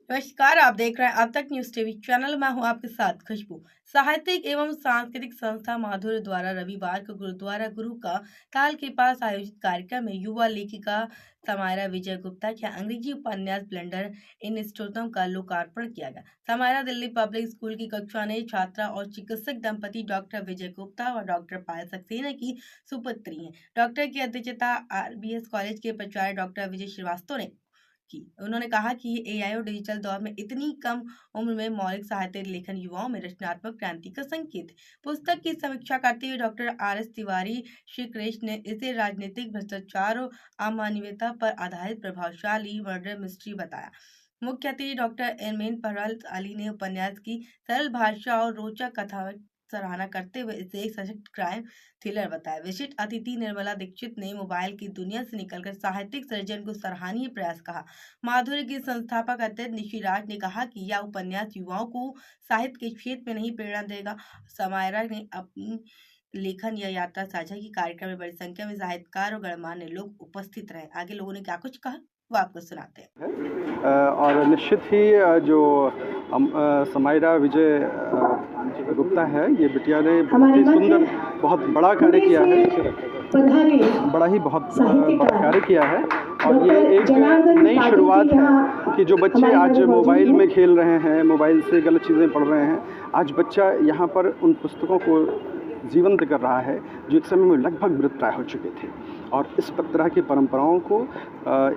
नमस्कार, आप देख रहे हैं अब तक न्यूज टीवी चैनल। मैं हूं आपके साथ खुशबू। साहित्यिक एवं सांस्कृतिक संस्था माधुर्य द्वारा रविवार को गुरुद्वारा गुरु का ताल के पास आयोजित कार्यक्रम में युवा लेखिका समायरा विजय गुप्ता के अंग्रेजी उपन्यास ब्लेंडर इन स्टोरम का लोकार्पण किया गया। समायरा दिल्ली पब्लिक स्कूल की कक्षा ने छात्रा और चिकित्सक दंपति डॉक्टर विजय गुप्ता और डॉक्टर पायल सक्सेना की सुपुत्री हैं। डॉक्टर की अध्यक्षता RBS कॉलेज के प्राचार्य डॉक्टर विजय श्रीवास्तव ने की। उन्होंने कहा कि AI और डिजिटल दौर में इतनी कम उम्र में मौलिक साहित्य लेखन युवाओं में रचनात्मक क्रांति का संकेत है। पुस्तक की समीक्षा करते हुए डॉक्टर RS तिवारी श्री कृष्ण ने इसे राजनीतिक भ्रष्टाचार और अमानवीयता पर आधारित प्रभावशाली मर्डर मिस्ट्री बताया। मुख्य अतिथि डॉक्टर एरमेन परल अली ने उपन्यास की सरल भाषा और रोचक कथा सराहना करते हुए इसे एक सशक्त क्राइम थ्रिलर बताया। विशिष्ट अतिथि निर्मला दीक्षित ने मोबाइल की दुनिया से निकलकर साहित्यिक सर्जन को सराहनीय प्रयास कहा। माधुर्य की संस्थापक अध्यक्ष निशी राज ने कहा कि यह उपन्यास युवाओं को साहित्य के क्षेत्र में नहीं प्रेरणा देगा। समायरा ने अपनी लेखन या यात्रा साझा की। कार्यक्रम में बड़ी संख्या में साहित्यकार और गणमान्य लोग उपस्थित रहे। आगे लोगों ने क्या कुछ कहा वो आपको सुनाते हैं। और निश्चित ही जो समायरा विजय गुप्ता है, ये बिटिया ने बहुत ही सुंदर, बहुत बड़ा कार्य किया है, बहुत बड़ा कार्य किया है। और ये एक नई शुरुआत है कि जो बच्चे आज मोबाइल में खेल रहे हैं, मोबाइल से गलत चीज़ें पढ़ रहे हैं, आज बच्चा यहाँ पर उन पुस्तकों को जीवंत कर रहा है जो एक समय में लगभग विलुप्तप्राय हो चुके थे। और इस तरह की परंपराओं को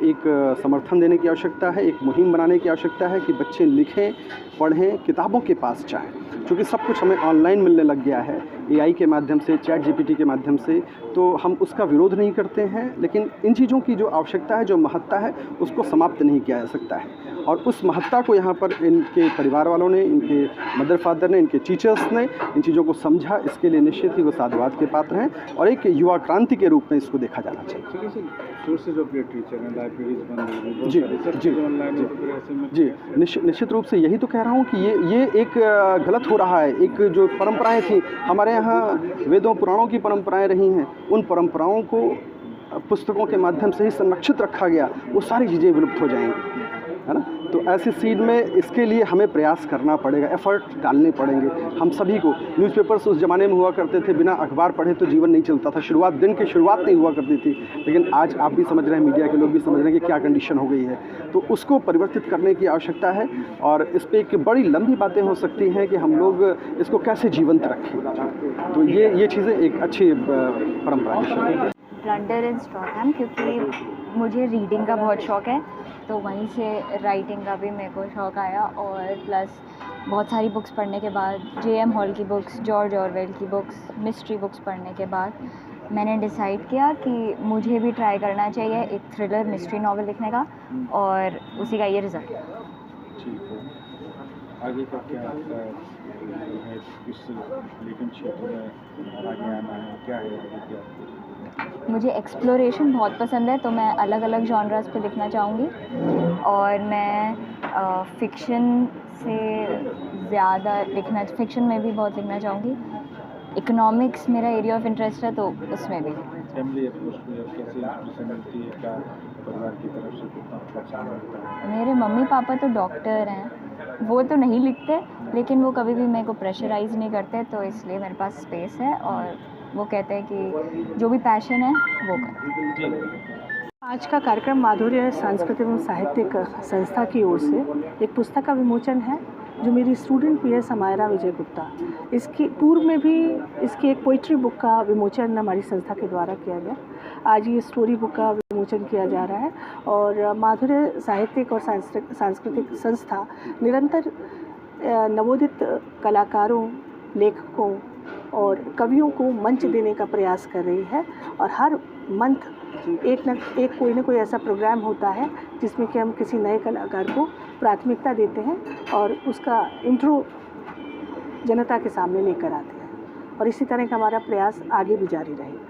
एक समर्थन देने की आवश्यकता है, एक मुहिम बनाने की आवश्यकता है कि बच्चे लिखें, पढ़ें, किताबों के पास जाएं। क्योंकि सब कुछ हमें ऑनलाइन मिलने लग गया है, AI के माध्यम से, चैट GPT के माध्यम से, तो हम उसका विरोध नहीं करते हैं, लेकिन इन चीज़ों की जो आवश्यकता है, जो महत्ता है, उसको समाप्त नहीं किया जा सकता है। और उस महत्ता को यहाँ पर इनके परिवार वालों ने, इनके मदर फादर ने, इनके टीचर्स ने इन चीज़ों को समझा। इसके लिए निश्चित ही वो साधुवाद के पात्र हैं और एक युवा क्रांति के रूप में इसको देखा जाना चाहिए। जी, निश्चित रूप से यही तो कह रहा हूँ कि ये एक गलत हो रहा है। एक जो परंपराएं थी हमारे यहाँ, वेदों पुराणों की परंपराएं रही हैं, उन परंपराओं को पुस्तकों के माध्यम से ही संरक्षित रखा गया, वो सारी चीज़ें विलुप्त हो जाएंगी, है ना। तो ऐसी सीन में इसके लिए हमें प्रयास करना पड़ेगा, एफर्ट डालने पड़ेंगे हम सभी को। न्यूज़पेपर्स उस ज़माने में हुआ करते थे, बिना अखबार पढ़े तो जीवन नहीं चलता था, दिन की शुरुआत नहीं हुआ करती थी। लेकिन आज आप भी समझ रहे हैं, मीडिया के लोग भी समझ रहे हैं कि क्या कंडीशन हो गई है, तो उसको परिवर्तित करने की आवश्यकता है। और इस पर एक बड़ी लंबी बातें हो सकती हैं कि हम लोग इसको कैसे जीवंत रखें। तो ये चीज़ें एक अच्छी परंपरा है। ब्लेंडर इन स्टोरम, क्योंकि मुझे रीडिंग का बहुत शौक़ है, तो वहीं से राइटिंग का भी मेरे को शौक़ आया। और प्लस बहुत सारी बुक्स पढ़ने के बाद, JM हॉल की बुक्स, जॉर्ज ऑरवेल की बुक्स, मिस्ट्री बुक्स पढ़ने के बाद मैंने डिसाइड किया कि मुझे भी ट्राई करना चाहिए एक थ्रिलर मिस्ट्री नॉवल लिखने का, और उसी का ये रिज़ल्ट है। आगे का क्या है, किस लेखन क्षेत्र में आगे आना है, क्या है आगे क्या? मुझे एक्सप्लोरेशन बहुत पसंद है, तो मैं अलग अलग जॉनरास पे लिखना चाहूँगी। और मैं फ़िक्शन से ज़्यादा फ़िक्शन में भी बहुत लिखना चाहूँगी। इकोनॉमिक्स मेरा एरिया ऑफ इंटरेस्ट है, तो उसमें भी। फैमिली एटमॉस्फेयर कैसे इंस्पिरेशन मिलती है, क्या परिवार की तरफ से कितना प्रोत्साहन मिलता है? मेरे मम्मी पापा तो डॉक्टर हैं, वो तो नहीं लिखते, लेकिन वो कभी भी मेरे को प्रेशराइज़ नहीं करते, तो इसलिए मेरे पास स्पेस है। और वो कहते हैं कि जो भी पैशन है वो कर। आज का कार्यक्रम माधुर्य सांस्कृतिक एवं साहित्यिक संस्था की ओर से एक पुस्तक का विमोचन है, जो मेरी स्टूडेंट भी है, समायरा विजय गुप्ता। इसकी पूर्व में भी इसकी एक पोइट्री बुक का विमोचन हमारी संस्था के द्वारा किया गया। आज ये स्टोरी बुक का विमोचन किया जा रहा है। और माधुर्य साहित्यिक और सांस्कृतिक संस्था निरंतर नवोदित कलाकारों, लेखकों और कवियों को मंच देने का प्रयास कर रही है। और हर मंथ कोई ना कोई ऐसा प्रोग्राम होता है जिसमें कि हम किसी नए कलाकार को प्राथमिकता देते हैं और उसका इंट्रो जनता के सामने लेकर आते हैं। और इसी तरह का हमारा प्रयास आगे भी जारी रहेगा।